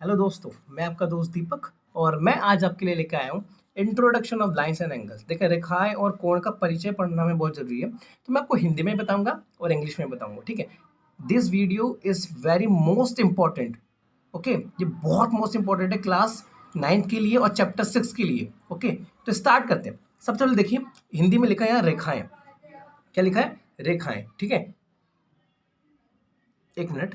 Hello दोस्तों, मैं आपका दोस्त दीपक और मैं आज आपके लिए लेकर आया हूँ introduction of lines and angles. देखिए, रेखाएं और कोण का परिचय पढ़ना हमें बहुत जरूरी है, तो मैं आपको हिंदी में बताऊंगा और इंग्लिश में बताऊंगा। ठीक है, this video is very most important. Okay, ये बहुत मोस्ट इंपॉर्टेंट है क्लास 9th के लिए और चैप्टर 6 के लिए। ओके, तो स्टार्ट करते हैं। सबसे पहले देखिए, हिंदी में लिखा है यहाँ रेखाएं। क्या लिखा है? रेखाएं। ठीक है, एक मिनट।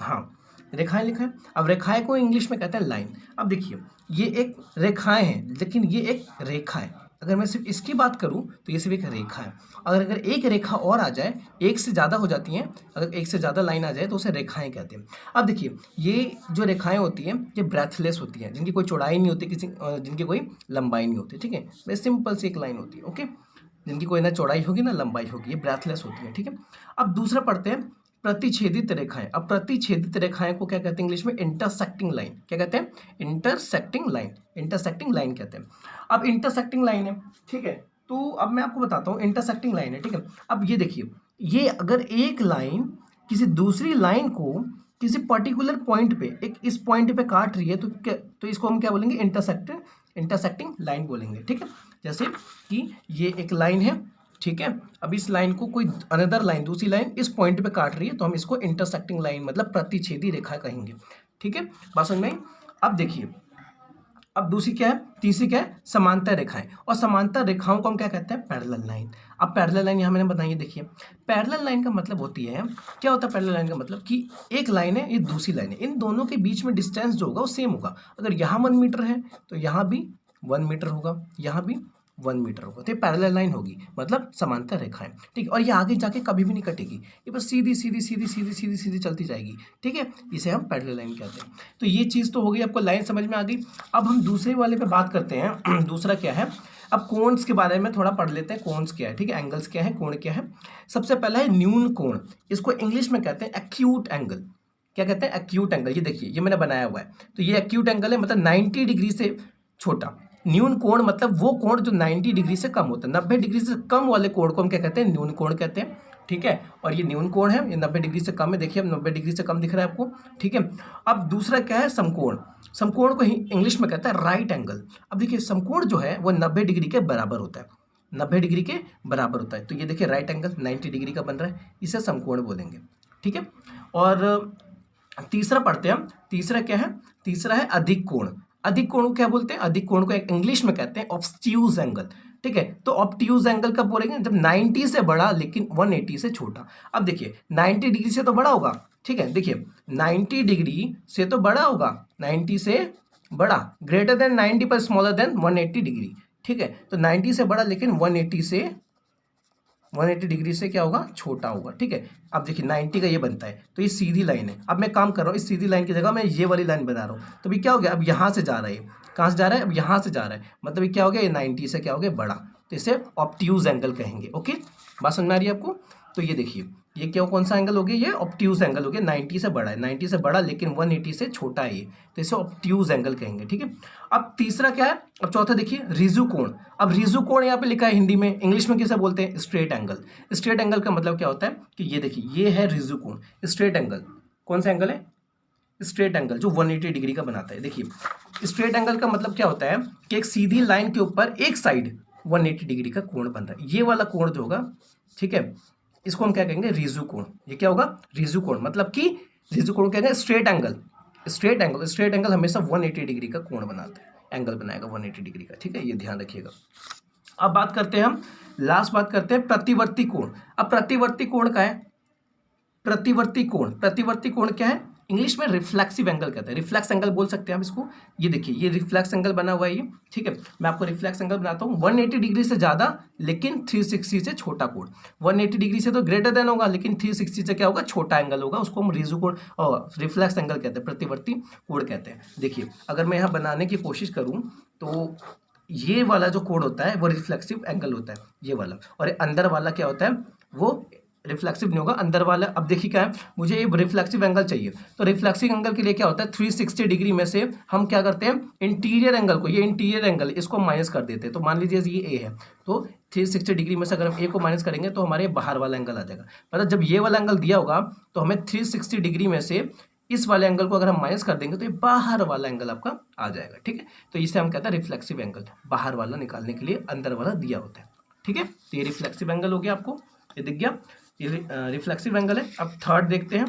हाँ, रेखाएं लिखा है। अब रेखाएं को इंग्लिश में कहते हैं लाइन। अब देखिए, ये एक रेखाएं हैं, लेकिन ये एक रेखा है। अगर मैं सिर्फ इसकी बात करूं तो ये सिर्फ एक रेखा है। अगर एक रेखा और आ जाए, एक से ज़्यादा हो जाती हैं, अगर एक से ज़्यादा लाइन आ जाए तो उसे रेखाएं कहते हैं। अब देखिए, ये जो रेखाएं होती हैं ये ब्रेथलेस होती हैं, जिनकी कोई चौड़ाई नहीं होती, जिनकी कोई लंबाई नहीं होती। ठीक है, बस सिंपल सी एक लाइन होती है। ओके, जिनकी कोई ना चौड़ाई होगी ना लंबाई होगी, ये ब्रेथलेस होती है। ठीक है, अब दूसरा पढ़ते हैं प्रतिच्छेदित रेखाएं। अब प्रतिच्छेदित रेखाएं को क्या कहते हैं इंग्लिश में? Intersecting line. क्या कहते हैं? Intersecting line. इंटरसेक्टिंग लाइन कहते हैं। अब इंटरसेक्टिंग लाइन है, ठीक है, तो अब मैं आपको बताता हूँ इंटरसेक्टिंग लाइन है। ठीक है, अब ये देखिए, ये अगर एक लाइन किसी दूसरी लाइन को किसी पर्टिकुलर पॉइंट पे, एक इस पॉइंट पे काट रही है, तो इसको हम क्या बोलेंगे? इंटरसेक्टिंग लाइन बोलेंगे। ठीक है, जैसे कि ये एक लाइन है, ठीक है, अब इस लाइन को कोई अनदर लाइन, दूसरी लाइन इस पॉइंट पे काट रही है, तो हम इसको इंटरसेक्टिंग लाइन मतलब प्रतिच्छेदी रेखा कहेंगे। ठीक है, बात समझ में आई? अब देखिए, अब दूसरी क्या है? तीसरी क्या है? समांतर रेखाएं। और समांतर रेखाओं को हम क्या कहते हैं? Parallel line. अब पैरेलल लाइन यहाँ मैंने बताई है। देखिए, पैरेलल लाइन का मतलब होती है, क्या होता है पैरेलल लाइन का मतलब? कि एक लाइन है, ये दूसरी लाइन है, इन दोनों के बीच में डिस्टेंस जो होगा वो सेम होगा। अगर यहाँ 1 मीटर है तो यहाँ भी 1 मीटर होगा, यहाँ भी 1 मीटर होगा, तो ये पैरेलल लाइन होगी, मतलब समांतर रेखाएं। ठीक है, और ये आगे जाके कभी भी नहीं कटेगी, ये बस सीधी सीधी सीधी सीधी सीधी सीधी चलती जाएगी। ठीक है, इसे हम पैरेलल लाइन कहते हैं। तो ये चीज़ तो हो गई, आपको लाइन समझ में आ गई। अब हम दूसरे वाले पे बात करते हैं। दूसरा क्या है? अब कोन्स के बारे में थोड़ा पढ़ लेते हैं। कोन्स क्या है? ठीक है, एंगल्स क्या है, कोण क्या है। सबसे पहला है न्यून कोण। इसको इंग्लिश में कहते हैं एक्यूट एंगल। क्या कहते हैं? Acute angle. ये देखिए, ये मैंने बनाया हुआ है, तो ये एक्यूट एंगल है, मतलब 90 डिग्री से छोटा। न्यून कोण मतलब वो कोण जो 90 डिग्री से कम होता है। 90 डिग्री से कम वाले कोण को हम क्या कहते हैं? न्यून कोण कहते हैं। ठीक है, और ये न्यून कोण है, ये 90 डिग्री से कम है। देखिए, अब 90 डिग्री से कम दिख रहा है आपको। ठीक है, अब दूसरा क्या है? समकोण। समकोण को ही इंग्लिश में कहता है राइट एंगल। अब देखिए, समकोण जो है वो 90 डिग्री के बराबर होता है, 90 डिग्री के बराबर होता है। तो ये देखिए, राइट एंगल 90 डिग्री का बन रहा है, इसे समकोण बोलेंगे। ठीक है, और तीसरा पढ़ते हैं हम। तीसरा क्या है? तीसरा है अधिक कोण। अधिक कोण को क्या बोलते हैं? अधिक कोण को इंग्लिश में कहते हैं ऑब्ट्यूज एंगल। ठीक है, तो ऑब्ट्यूज एंगल कब बोलेंगे? जब 90 से बड़ा लेकिन 180 से छोटा। अब देखिए, 90 डिग्री से तो बड़ा होगा। ठीक है, देखिए 90 डिग्री से तो बड़ा होगा, 90 से बड़ा, ग्रेटर देन 90 पर स्मॉलर देन 180 डिग्री। ठीक है, तो 90 से बड़ा लेकिन 180 डिग्री से क्या होगा? छोटा होगा। ठीक है, अब देखिए 90 का ये बनता है, तो ये सीधी लाइन है। अब मैं काम कर रहा हूँ, इस सीधी लाइन की जगह मैं ये वाली लाइन बना रहा हूँ, तो भी क्या हो गया? अब यहाँ से जा रहा है, कहाँ से जा रहा है? अब यहाँ से जा रहा है, मतलब ये क्या हो गया? ये 90 से क्या हो गया? बड़ा, तो इसे ऑब्ट्यूज एंगल कहेंगे। ओके, बात समझ में आ रही है आपको? तो ये देखिए, ये क्या, कौन सा एंगल हो गया? ये ऑब्ट्यूज एंगल हो गया। 90 से बड़ा है, 90 से बड़ा लेकिन 180 से छोटा है ये, तो इसे ऑब्ट्यूज एंगल कहेंगे। ठीक है, अब तीसरा क्या है? अब चौथा देखिए, रिजु कोण। अब रिजु कोण यहाँ पे लिखा है हिंदी में, इंग्लिश में किसे बोलते हैं? Straight angle. स्ट्रेट एंगल का मतलब क्या होता है? कि ये देखिए, ये है रिजु कोण। स्ट्रेट एंगल कौन सा एंगल है? स्ट्रेट एंगल जो 180 डिग्री का बनाता है। देखिए, स्ट्रेट एंगल का मतलब क्या होता है? कि एक सीधी लाइन के ऊपर एक साइड 180 डिग्री का कोण बन रहा है, ये वाला कोण जो होगा, ठीक है, इसको हम क्या कहेंगे? रिजु कोण। ये क्या होगा? रिजु कोण, मतलब कि रिजु कोण कहेंगे straight angle. Straight angle, straight angle हमेशा 180 डिग्री का कोण बनाता है, एंगल बनाएगा 180 डिग्री का। ठीक है, ये ध्यान रखिएगा। अब बात करते हैं हम, लास्ट बात करते हैं प्रतिवर्ती कोण। अब प्रतिवर्ती कोण क्या है? प्रतिवर्ती कोण, प्रतिवर्ती कोण क्या है? इंग्लिश में रिफ्लेक्सिव एंगल कहते हैं, रिफ्लेक्स एंगल बोल सकते हैं आप इसको। ये देखिए, ये रिफ्लेक्स एंगल बना हुआ है ये। ठीक है, मैं आपको रिफ्लेक्स एंगल बनाता हूँ। 180 डिग्री से ज़्यादा लेकिन 360 से छोटा कोण। 180 डिग्री से तो ग्रेटर देन होगा, लेकिन 360 से क्या होगा? छोटा एंगल होगा, उसको हम रिजु कोण और रिफ्लेक्स एंगल कहते हैं, प्रतिवर्ती कोण कहते हैं। देखिए, अगर मैं यहाँ बनाने की कोशिश करूँ तो ये वाला जो कोण होता है वो रिफ्लेक्सिव एंगल होता है, ये वाला, और अंदर वाला क्या होता है? वो रिफ्लेक्सिव नहीं होगा, अंदर वाला। अब देखिए क्या है, मुझे ये रिफ्लेक्सिव एंगल चाहिए, तो रिफ्लेक्सिव एंगल के लिए क्या होता है? 360 डिग्री में से हम क्या करते हैं? इंटीरियर एंगल को, ये इंटीरियर एंगल, इसको माइनस कर देते हैं। तो मान लीजिए ये ए है, तो 360 डिग्री में से अगर हम ए को माइनस करेंगे तो हमारे बाहर वाला एंगल आ जाएगा। मतलब जब ये वाला एंगल दिया होगा तो हमें 360 डिग्री में से इस वाले एंगल को अगर हम माइनस कर देंगे तो ये बाहर वाला एंगल आपका आ जाएगा, ठीक है। तो इसे हम कहते हैं रिफ्लेक्सिव एंगल, बाहर वाला निकालने के लिए अंदर वाला दिया होता है, ठीक है। तो ये रिफ्लेक्सिव एंगल हो गया, आपको ये दिख गया, ये रिफ्लेक्सिव एंगल है। अब थर्ड देखते हैं,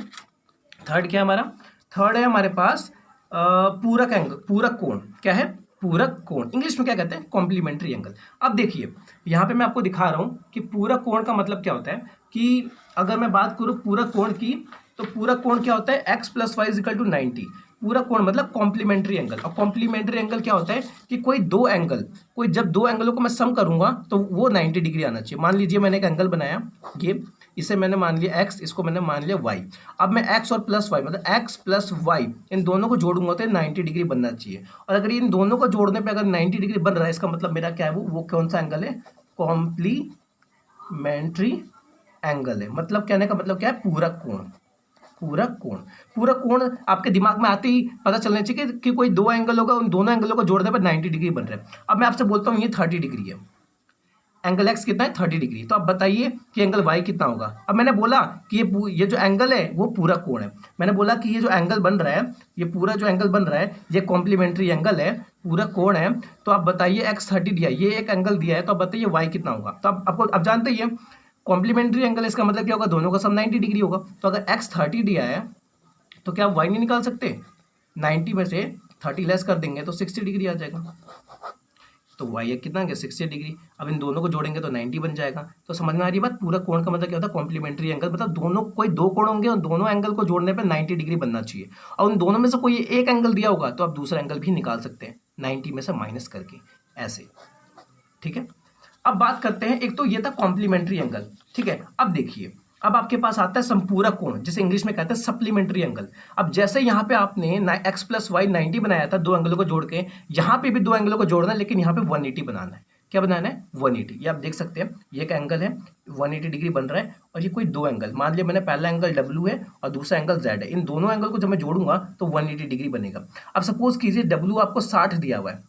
थर्ड क्या है हमारा, थर्ड है हमारे पास पूरक एंगल, पूरक कोण। क्या है, पूरक कोण, इंग्लिश में क्या कहते हैं, कॉम्प्लीमेंट्री एंगल। अब देखिए यहाँ पे मैं आपको दिखा रहा हूँ कि पूरक कोण का मतलब क्या होता है, कि अगर मैं बात करूँ पूरक कोण की, तो पूरक कोण क्या होता है, x + y = 90। पूरक कोण मतलब कॉम्प्लीमेंट्री एंगल। और कॉम्प्लीमेंट्री एंगल क्या होता है कि कोई दो एंगल, कोई जब दो एंगलों को मैं सम करूंगा तो वो 90 डिग्री आना चाहिए। मान लीजिए मैंने एक एंगल बनाया, ये इसे मैंने मान लिया x, इसको मैंने मान लिया y। अब मैं x और प्लस y मतलब x + y इन दोनों को जोड़ूंगा तो 90 डिग्री बनना चाहिए। और अगर इन दोनों को जोड़ने पे अगर 90 डिग्री बन रहा है, इसका मतलब मेरा क्या है, वो कौन सा एंगल है, कॉम्प्लीमेंट्री एंगल है। मतलब कहने का मतलब क्या है, पूरक कोण। पूरक कोण, पूरक कोण आपके दिमाग में आते ही पता चलना चाहिए कि कोई दो एंगल होगा, उन दोनों एंगलों को जोड़ने पर 90 डिग्री बन रहा है। अब मैं आपसे बोलता हूँ ये 30 डिग्री है, एंगल x कितना है, 30 डिग्री। तो आप बताइए कि एंगल y कितना होगा। अब मैंने बोला कि ये जो एंगल है वो पूरक कोण है। मैंने बोला कि ये जो एंगल बन रहा है, ये पूरा जो एंगल बन रहा है ये कॉम्प्लीमेंट्री एंगल है, पूरक कोण है। तो आप बताइए x 30 दिया, ये एक एंगल दिया है, तो आप बताइए y कितना होगा। तो आपको अब जानते ही है कॉम्प्लीमेंट्री एंगल, इसका मतलब क्या होगा, दोनों का सम 90 डिग्री होगा। तो अगर x 30 दिया है तो क्या आप y नहीं निकाल सकते, 90 में से 30 लेस कर देंगे तो 60 डिग्री आ जाएगा। तो y कितना है, 60 डिग्री। अब इन दोनों को जोड़ेंगे तो 90 बन जाएगा। तो समझ में आ रही बात, पूरा कोण का मतलब क्या होता है, कॉम्प्लीमेंट्री एंगल। मतलब दोनों, कोई दो कोण होंगे और दोनों एंगल को जोड़ने पे 90 डिग्री बनना चाहिए। और उन दोनों में से कोई एक एंगल दिया होगा तो आप दूसरा एंगल भी निकाल सकते हैं 90 में से माइनस करके, ऐसे, ठीक है। अब बात करते हैं, एक तो ये था कॉम्प्लीमेंट्री एंगल, ठीक है। अब देखिए, अब आपके पास आता है संपूरक कोण, जिसे इंग्लिश में कहते हैं सप्लीमेंट्री एंगल। अब जैसे यहाँ पे आपने x + y 90 बनाया था दो एंगलों को जोड़ के, यहाँ पे भी दो एंगलों को जोड़ना है, लेकिन यहाँ पे 180 बनाना है। क्या बनाना है, 180। ये आप देख सकते हैं, ये एक एंगल है, 180 डिग्री बन रहा है। और ये कोई दो एंगल, मान लिया मैंने पहला एंगल W है और दूसरा एंगल Z है, इन दोनों एंगल को जब मैं जोड़ूंगा तो 180 डिग्री बनेगा। अब सपोज कीजिए W आपको 60 दिया हुआ है,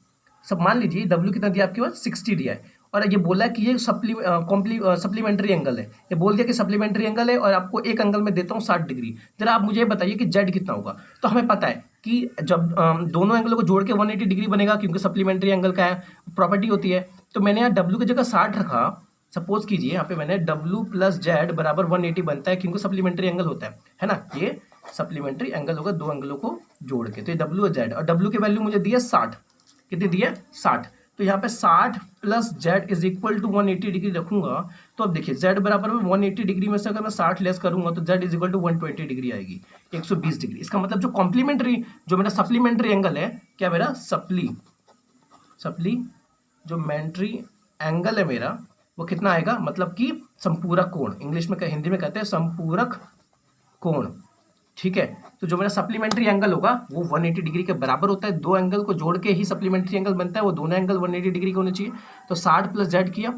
सब मान लीजिए W कितना दिया आपके पास, 60 दिया है, और ये बोला कि ये सप्लीमेंट्री एंगल है। ये बोल दिया कि सप्लीमेंट्री एंगल है और आपको एक एंगल में देता हूँ 60 डिग्री। जरा आप मुझे बताइए कि Z कितना होगा। तो हमें पता है कि जब दोनों एंगलों को जोड़ के 180 डिग्री बनेगा, क्योंकि सप्लीमेंट्री एंगल का प्रॉपर्टी होती है। तो मैंने यहाँ W की जगह 60 रखा, सपोज कीजिए यहाँ पे मैंने W + Z = 180 बनता है, क्योंकि सप्लीमेंट्री एंगल होता है ना, ये सप्लीमेंट्री एंगल होगा दो एंगलों को जोड़ के। तो ये W और Z, और W की वैल्यू मुझे दी है 60, कितनी दी है, 60। तो यहाँ पे 60 + Z = 180 डिग्री रखूंगा। तो अब देखिए Z बराबर में 180 डिग्री में से अगर मैं 60 लेस करूंगा तो Z = 120 डिग्री आएगी, 120 डिग्री। इसका मतलब जो कॉम्प्लीमेंट्री, जो मेरा सप्लीमेंट्री एंगल है, क्या मेरा जो मेंट्री एंगल है मेरा, वो कितना आएगा, मतलब कि संपूरक कोण, इंग्लिश में हिंदी में कहते हैं संपूरक कोण, ठीक है। तो जो मेरा सप्लीमेंट्री एंगल होगा वो 180 डिग्री के बराबर होता है। दो एंगल को जोड़ के ही सप्लीमेंट्री एंगल बनता है, वो दोनों एंगल 180 डिग्री के होने चाहिए। तो 60 + Z किया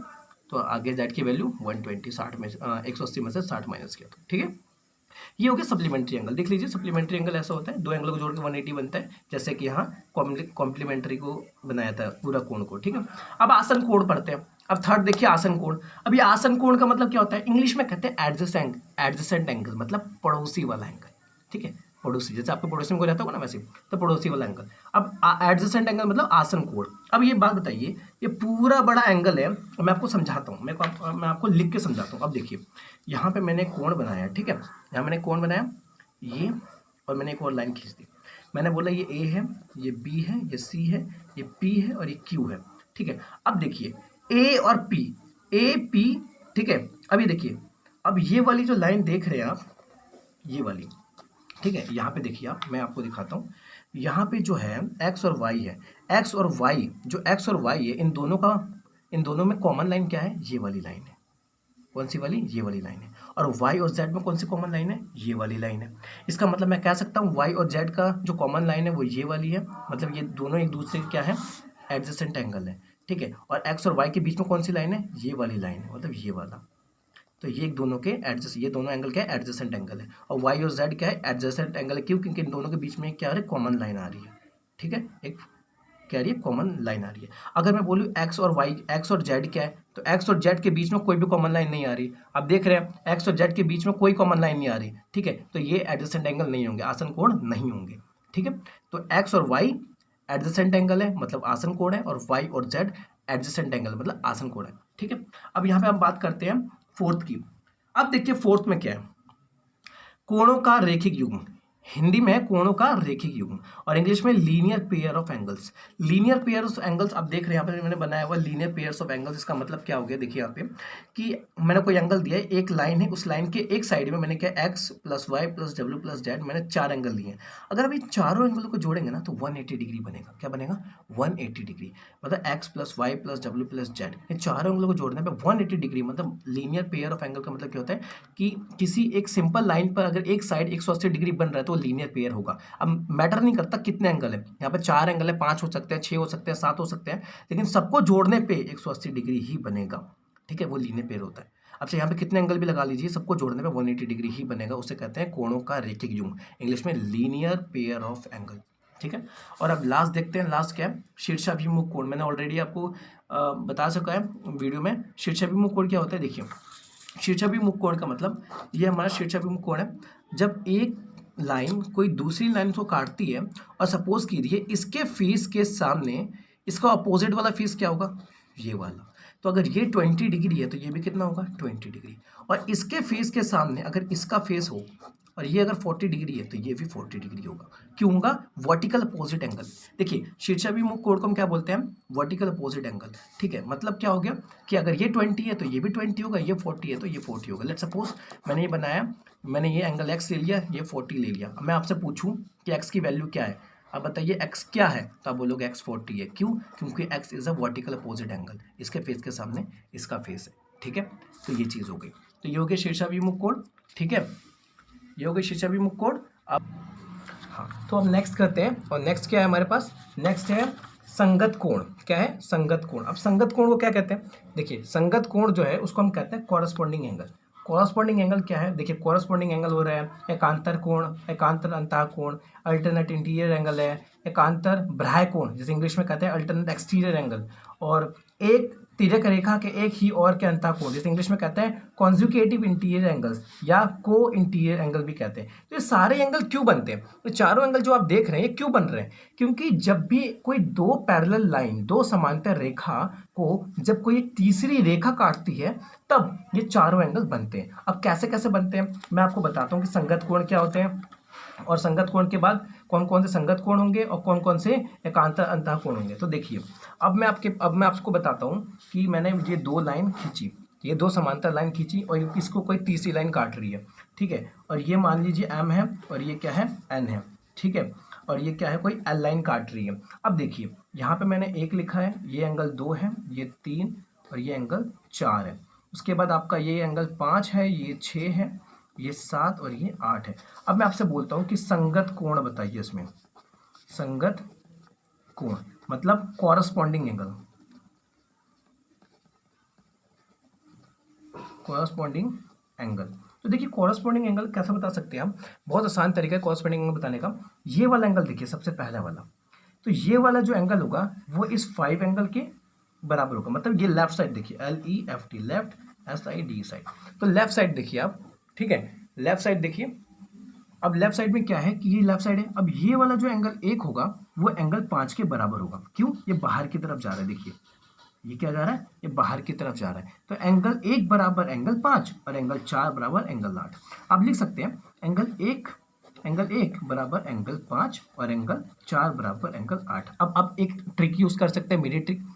तो आगे Z की वैल्यू 120, 60 में 180 में से 60 माइनस किया, तो ठीक है। ये हो गया सप्लीमेंट्री एंगल। देख लीजिए सप्लीमेंट्री एंगल ऐसा होता है, दो एंगल को जोड़ के 180 बनता है, जैसे कि यहाँ कॉम्प्लीमेंट्री को बनाया था पूरा कोण को, ठीक है। अब आसन कोण पढ़ते हैं। अब थर्ड देखिए आसन कोण। अब ये आसन कोण का मतलब क्या होता है, इंग्लिश में कहते हैं एडजेसेंट एंगल, मतलब पड़ोसी वाला एंगल, ठीक है। पड़ोसी, जैसे आपके पड़ोसी में कोई रहता होगा ना, वैसे तो पड़ोसी वाला एंगल। अब एडजेसेंट एंगल मतलब आसन कोण। अब ये बात बताइए, ये पूरा बड़ा एंगल है, मैं आपको समझाता हूँ, मैं आपको लिख के समझाता हूँ। अब देखिए यहाँ पे मैंने कोण बनाया, ठीक है, यहाँ मैंने कोण बनाया ये, और मैंने एक और लाइन खींच दी। मैंने बोला ये A है, ये B है, ये C है, ये P है और ये Q है, ठीक है। अब देखिए A और P, AP, ठीक है। अब ये देखिए, अब ये वाली जो लाइन देख रहे हैं आप, ये वाली, ठीक है, यहाँ पे देखिए आप, मैं आपको दिखाता हूँ। यहाँ पे जो है x और y है, x और y, जो x और y है, इन दोनों में कॉमन लाइन क्या है, ये वाली लाइन है। कौन सी वाली, ये वाली लाइन है। और y और z में कौन सी कॉमन लाइन है, ये वाली लाइन है। इसका मतलब मैं कह सकता हूँ y और z का जो कॉमन लाइन है वो ये वाली है, मतलब ये दोनों एक दूसरे क्या है, एडजेसेंट एंगल है, ठीक है। और x और y के बीच में कौन सी लाइन है, ये वाली लाइन है, मतलब ये वाला। तो ये दोनों के ये दोनों एंगल क्या है, एडजेसेंट एंगल है। और y और z क्या है, एडजेसेंट एंगल है। क्यों, क्योंकि इन दोनों के बीच में क्या है, कॉमन लाइन आ रही है, ठीक है, एक क्या आ रही है, कॉमन लाइन आ रही है। अगर मैं बोलूँ एक्स और वाई, एक्स और जेड क्या है, तो एक्स और जेड के बीच में कोई भी कॉमन लाइन नहीं आ रही। आप देख रहे हैं एक्स और जेड के बीच में कोई कॉमन लाइन नहीं आ रही, ठीक है, तो ये एडजेसेंट एंगल नहीं होंगे, आसन कोण नहीं होंगे, ठीक है। तो एक्स और वाई एडजेसेंट एंगल है मतलब आसन कोण है, और वाई और जेड एडजेसेंट एंगल मतलब आसन कोण है, ठीक है। अब यहाँ पे हम बात करते हैं फोर्थ की। अब देखिए फोर्थ में क्या है, कोणों का रेखिक युग्म। हिंदी में कोणों का रेखिक युग्म और इंग्लिश में linear pair of angles. Linear pair of angles आप देख रहे हैं यहाँ पे मैंने बनाया हुआ लीनियर पेयर्स ऑफ एंगल्स। इसका मतलब क्या हो गया, देखिए यहाँ पे कि मैंने कोई एंगल दिया है, एक लाइन है, उस लाइन के एक साइड में मैंने क्या X plus Y plus W plus Z, मैंने 4 एंगल लिए हैं। अगर अभी चारों एंगलों को जोड़ेंगे ना तो 180 डिग्री बनेगा। क्या बनेगा, 180 डिग्री, मतलब X plus Y plus W plus Z, ये चारों एंगलों को जोड़ने पे 180 डिग्री, मतलब लीनियर पेयर ऑफ एंगल का मतलब क्या होता है कि किसी एक सिंपल लाइन पर अगर एक साइड 180 डिग्री बन रहा है तो लीनियर पेयर होगा। अब मैटर नहीं करता कितने एंगल है, यहाँ पे 4 एंगल है, 5 हो सकते हैं, 6 हो सकते हैं, 7 हो सकते हैं, लेकिन सबको जोड़ने पे 180 डिग्री ही बनेगा, ठीक है, वो लीनियर पेयर होता है। अब यहाँ पे कितने एंगल भी लगा लीजिए, सबको जोड़ने पे 180 डिग्री ही बनेगा, उसे कहते हैं कोणों का रेखिक युग्म, इंग्लिश में लीनियर पेयर ऑफ एंगल, ठीक है। और अब लास्ट देखते हैं, लास्ट क्या है, शीर्षाभिमुख कोण। मैंने ऑलरेडी आपको बता सका है वीडियो में। शीर्षाभिमुख कोण क्या होता है, देखिए शीर्षाभिमुख कोण का मतलब ये हमारा शीर्षाभिमुख कोण है, जब एक लाइन कोई दूसरी लाइन को काटती है और सपोज कीजिए इसके फेस के सामने इसका अपोजिट वाला फेस क्या होगा, ये वाला, तो अगर ये 20 डिग्री है तो ये भी कितना होगा, 20 डिग्री, और इसके फेस के सामने अगर इसका फेस हो और ये अगर 40 डिग्री है तो ये भी 40 डिग्री होगा। क्यों होगा, वर्टिकल अपोजिट एंगल। देखिए शीर्षाभिमुख कोण को हम क्या बोलते हैं, वर्टिकल अपोजिट एंगल, ठीक है। मतलब क्या हो गया कि अगर ये 20 है तो ये भी 20 होगा, ये 40 है तो ये 40 होगा। लेट्स सपोज मैंने ये बनाया, मैंने ये एंगल x ले लिया, ये 40 ले लिया। अब मैं आपसे पूछूं कि x की वैल्यू क्या है, अब बताइए x क्या है, तो आप बोलोगे x 40 है। क्यों, क्योंकि x is a vertical opposite angle, इसके फेस के सामने इसका फेस है, ठीक है। तो ये चीज़ हो गई, तो ये हो गया शीर्षाभिमुख कोण, ठीक है, ये हो गई शीर्षाभिमुख कोण। अब हाँ, तो अब नेक्स्ट करते हैं, और नेक्स्ट क्या है हमारे पास, नेक्स्ट है संगत कोण। क्या है, संगत कोण। अब संगत कोण को क्या कहते हैं, देखिए संगत कोण जो है उसको हम कहते हैं कॉरस्पॉन्डिंग एंगल। कॉरस्पॉन्डिंग एंगल क्या है, देखिए कॉरस्पॉन्डिंग एंगल हो रहा है एकांतर कोण, एकांतर अंतः कोण, अल्टरनेट इंटीरियर एंगल है, एकांतर बाह्य कोण जिसे इंग्लिश में कहते हैं अल्टरनेट एक्सटीरियर एंगल, और एक तिर्यक रेखा के एक ही और के अंतः कोण जिसे इंग्लिश में कहते हैं कॉन्जुगेटिव इंटीरियर एंगल्स या को इंटीरियर एंगल भी कहते हैं। तो ये सारे एंगल क्यों बनते हैं, तो चारों एंगल जो आप देख रहे हैं ये क्यों बन रहे हैं, क्योंकि जब भी कोई दो पैरेलल लाइन, दो समांतर रेखा को जब कोई एक तीसरी रेखा काटती है तब ये चारों एंगल बनते हैं। अब कैसे कैसे बनते हैं मैं आपको बताता हूँ कि संगत कोण क्या होते हैं, और संगत कोण के बाद कौन कौन से संगत कोण होंगे और कौन कौन से एकांतर अंतः कोण होंगे। तो देखिए अब मैं आपको बताता हूँ कि मैंने ये दो लाइन खींची, ये दो समांतर लाइन खींची और इसको कोई तीसरी लाइन काट रही है, ठीक है, और ये मान लीजिए m है और ये क्या है n है, ठीक है, और ये क्या है कोई l लाइन काट रही है। अब देखिए यहाँ पे मैंने 1 लिखा है, ये एंगल 2 है, ये 3 और ये एंगल 4 है। उसके बाद आपका ये एंगल 5 है, ये 6 है, ये 7 और ये 8 है। अब मैं आपसे बोलता हूँ कि संगत कोण बताइए इसमें, संगत कोण मतलब कॉरस्पॉन्डिंग एंगल, कॉरस्पॉन्डिंग एंगल। तो देखिए कॉरस्पॉन्डिंग एंगल कैसे बता सकते हैं हम, बहुत आसान तरीका है कॉरस्पॉन्डिंग एंगल बताने का। ये वाला एंगल देखिए सबसे पहला वाला, तो ये वाला जो एंगल होगा वो इस 5 एंगल के बराबर होगा, मतलब ये लेफ्ट साइड देखिए LEFT, लेफ्ट SID साइड, तो लेफ्ट साइड देखिए आप, ठीक है, लेफ्ट साइड देखिए। अब लेफ्ट साइड में क्या है कि ये लेफ्ट साइड है, अब ये वाला जो एंगल 1 होगा वो एंगल 5 के बराबर होगा। क्यों, ये बाहर की तरफ जा रहा है, देखिए ये क्या जा रहा है, ये बाहर की तरफ जा रहा है, तो एंगल 1 बराबर एंगल 5 और एंगल 4 बराबर एंगल 8। आप लिख सकते हैं एंगल 1 बराबर एंगल 5 और एंगल 4 बराबर एंगल 8। अब एक ट्रिक यूज कर सकते हैं, मेरी ट्रिक,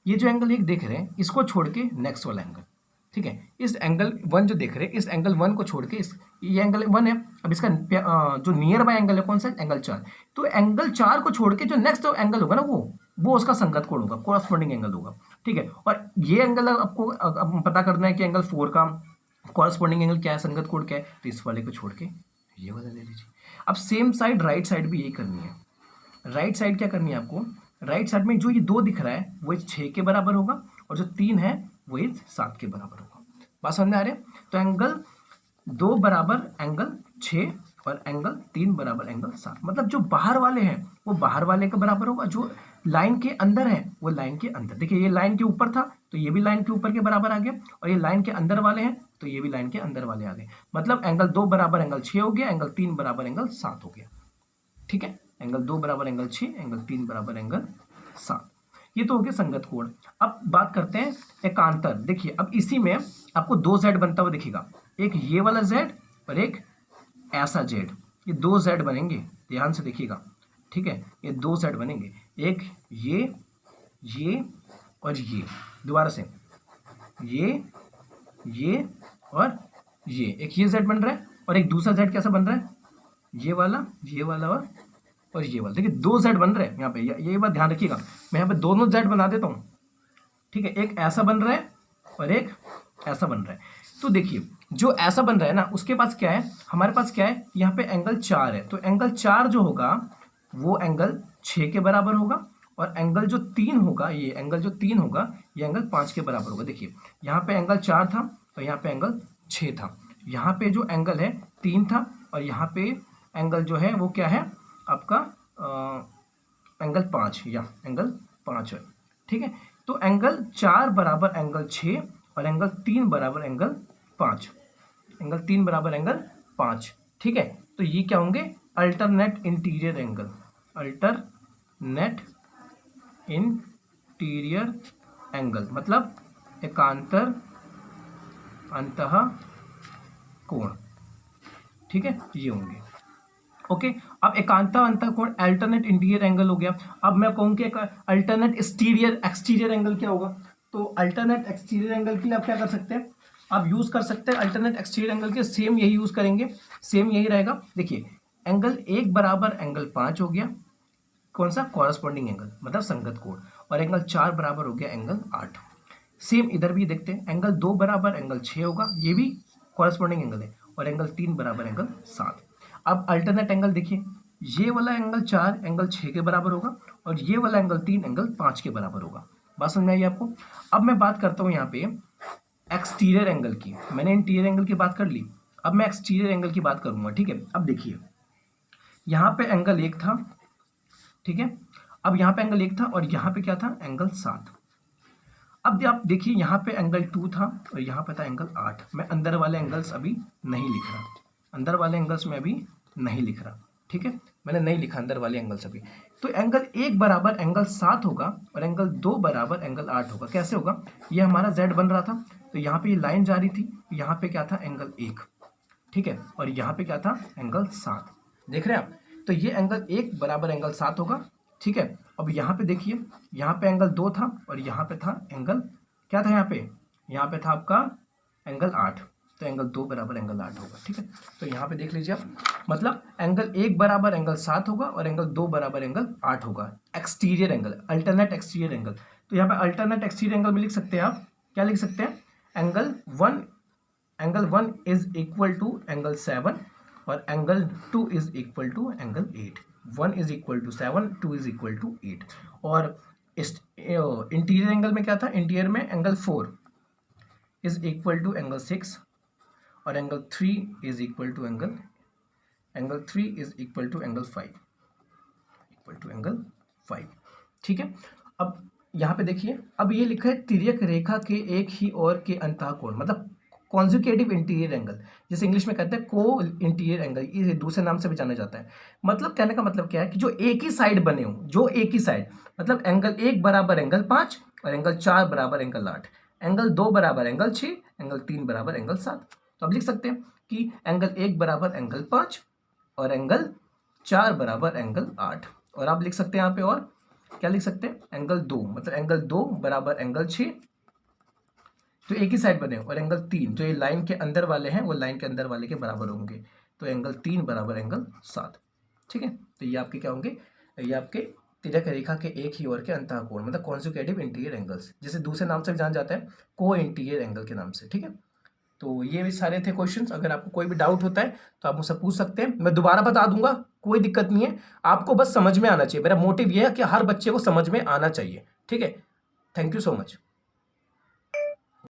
ये जो एंगल 1 देख रहे हैं इसको छोड़ के नेक्स्ट वाला एंगल, ठीक है, इस एंगल 1 जो देख रहे हैं इस एंगल 1 को छोड़ के ये एंगल 1 है, अब इसका जो नियर बाय एंगल है कौन सा, एंगल 4, तो एंगल 4 को छोड़ के जो नेक्स्ट एंगल होगा ना वो उसका संगत कोण होगा, कॉरस्पॉन्डिंग एंगल होगा, ठीक है। और ये एंगल आपको अब पता करना है कि एंगल 4 का कॉरस्पॉन्डिंग एंगल क्या है, संगत कोण क्या है, तो इस वाले को छोड़ के ये वाला ले लीजिए। अब सेम साइड राइट साइड भी यही करनी है। राइट साइड क्या करनी है आपको, राइट साइड में जो ये 2 दिख रहा है वो 6 के बराबर होगा और जो 3 है वो 7 के बराबर होगा। बात समझ में आ रही है, तो एंगल 2 बराबर एंगल 6 और एंगल 3 बराबर एंगल 7। मतलब जो बाहर वाले हैं वो बाहर वाले के बराबर होगा, जो लाइन के अंदर है वो लाइन के अंदर। देखिए ये लाइन के ऊपर था तो ये भी लाइन के ऊपर के बराबर आ गया, और ये लाइन के अंदर वाले हैं तो ये भी लाइन के अंदर वाले आ गए। मतलब एंगल 2 बराबर एंगल 6 हो गया, एंगल 3 बराबर एंगल 7 हो गया। ठीक है, एंगल 2 बराबर एंगल 6, एंगल 3 बराबर एंगल 7। ये तो हो गया संगत कोण। अब बात करते हैं एकांतर। देखिए अब इसी में आपको 2 जेड बनता हुआ दिखेगा, एक ये वाला जेड और एक ऐसा जेड। ये 2 जेड बनेंगे, ध्यान से देखिएगा। ठीक है, ये 2 जेड बनेंगे, एक ये और ये। दोबारा से ये और ये, एक ये जेड बन रहा है और एक दूसरा जेड कैसा बन रहा है, ये वाला और ये वाला। देखिए 2 जेड बन रहे हैं यहाँ पे, ये बात ध्यान रखिएगा। मैं यहाँ पे दोनों जेड बना देता हूँ। ठीक है, एक ऐसा बन रहा है और एक ऐसा बन रहा है। तो देखिए जो ऐसा बन रहा है ना, उसके पास क्या है, हमारे पास क्या है, यहाँ पे एंगल 4 है। तो एंगल 4 जो होगा वो एंगल 6 के बराबर होगा, और एंगल जो 3 होगा, ये एंगल जो 3 होगा ये एंगल 5 के बराबर होगा। देखिए यहाँ पे एंगल 4 था और यहाँ पे एंगल 6 था। यहाँ पे जो एंगल है 3 था, और यहाँ पे एंगल जो है वो क्या है आपका एंगल 5, या एंगल 5 है। ठीक है, तो एंगल 4 बराबर एंगल 6 और एंगल 3 बराबर एंगल 5, एंगल 3 बराबर एंगल 5। ठीक है, तो ये क्या होंगे, alternate interior angle, alternate interior angle, मतलब एकांतर अंतः कोण। ठीक है, ये होंगे। ओके, अब एकांतर अंतः कोण अल्टरनेट इंटीरियर एंगल हो गया। अब मैं कहूँ कि अल्टरनेट एक्सटीरियर एंगल क्या होगा, तो अल्टरनेट एक्सटीरियर एंगल के लिए आप क्या कर सकते हैं, आप यूज कर सकते हैं अल्टरनेट एक्सटीरियर एंगल के, सेम यही यूज करेंगे, सेम यही रहेगा। देखिए एंगल 1 बराबर एंगल 5 हो गया, कौन सा, कॉरस्पॉन्डिंग एंगल मतलब संगत कोण, और एंगल 4 बराबर हो गया एंगल 8। सेम इधर भी देखते हैं, एंगल 2 बराबर एंगल 6 होगा, ये भी कॉरस्पॉन्डिंग एंगल है, और एंगल 3 बराबर एंगल 7। अब अल्टरनेट एंगल देखिए, ये वाला एंगल 4 एंगल 6 के बराबर होगा, और ये वाला एंगल 3 एंगल 5 के बराबर होगा। बात समझ में आई आपको। अब मैं बात करता हूँ यहाँ पे एक्सटीरियर एंगल की, मैंने इंटीरियर एंगल की बात कर ली, अब मैं एक्सटीरियर एंगल की बात करूंगा। ठीक है, अब देखिए यहाँ पे एंगल 1 था, ठीक है, अब यहाँ पे एंगल 1 था और यहाँ पे क्या था, एंगल 7। अब आप देखिए यहाँ पे एंगल 2 था और यहाँ पे था एंगल 8। मैं अंदर वाले एंगल्स अभी नहीं लिख रहा, अंदर वाले एंगल्स में अभी नहीं लिख रहा। ठीक है, मैंने नहीं लिखा अंदर वाले एंगल्स अभी। तो एंगल 1 बराबर एंगल 7 होगा और एंगल 2 बराबर एंगल 8 होगा। कैसे होगा, ये हमारा जेड बन रहा था, तो यहाँ पे ये लाइन जा रही थी, यहाँ पे क्या था, एंगल 1। ठीक है, और यहाँ पे क्या था, एंगल 7। देख रहे हैं आप, तो ये एंगल 1 बराबर एंगल 7 होगा। ठीक है, अब यहाँ पे देखिए, यहाँ पे एंगल 2 था और यहाँ पे था एंगल, क्या था यहाँ पे था आपका एंगल 8, तो एंगल 2 बराबर एंगल 8 होगा। ठीक है, तो यहाँ पे देख लीजिए आप, मतलब एंगल 1 बराबर एंगल 7 होगा और एंगल 2 बराबर एंगल 8 होगा। Exterior angle, alternate exterior angle. तो यहाँ पे अल्टरनेट एक्सटीरियर एंगल में लिख सकते हैं आप, क्या लिख सकते हैं, angle 1 is equal to angle 7 और angle 2 is equal to angle 8। 1 is equal to 7, 2 is equal to 8। और इंटीरियर एंगल में क्या था, इंटीरियर में angle 4 is equal to angle 6 और angle 3 is equal to angle 5। ठीक है, अब यहाँ पे देखिए, अब ये लिखा है तिर्यक रेखा के एक ही ओर के अंतःकोण, मतलब कॉन्जुगेटिव इंटीरियर एंगल, जैसे इंग्लिश में कहते हैं को इंटीरियर एंगल, ये दूसरे नाम से भी जाना जाता है। मतलब कहने का मतलब क्या है कि जो एक ही साइड बने हो, जो एक ही साइड, मतलब एंगल 1 बराबर एंगल 5 और एंगल 4 बराबर एंगल 8, एंगल 2 बराबर एंगल 6, एंगल 3 बराबर एंगल 7। तो अब लिख सकते हैं कि एंगल 1 बराबर एंगल 5 और एंगल 4 बराबर एंगल 8। और आप लिख सकते हैं यहाँ पे, और क्या लिख सकते हैं, एंगल 2, मतलब एंगल 2 बराबर एंगल 6, जो एक ही साइड बने, और एंगल 3 जो ये लाइन के अंदर वाले हैं वो लाइन के अंदर वाले के बराबर होंगे, तो एंगल 3 बराबर एंगल 7। ठीक है, तो ये आपके क्या होंगे, ये आपके तिर्यक रेखा के एक ही ओर के अंतःकोण, मतलब कॉन्जुगेटिव इंटीरियर एंगल्स, जिसे दूसरे नाम से भी जाना जाता है को इंटीरियर एंगल के नाम से। ठीक है, तो ये भी सारे थे क्वेश्चंस। अगर आपको कोई भी डाउट होता है तो आप मुझसे पूछ सकते हैं, मैं दोबारा बता दूंगा, कोई दिक्कत नहीं है, आपको बस समझ में आना चाहिए। मेरा मोटिव ये है कि हर बच्चे को समझ में आना चाहिए। ठीक है, थैंक यू सो मच।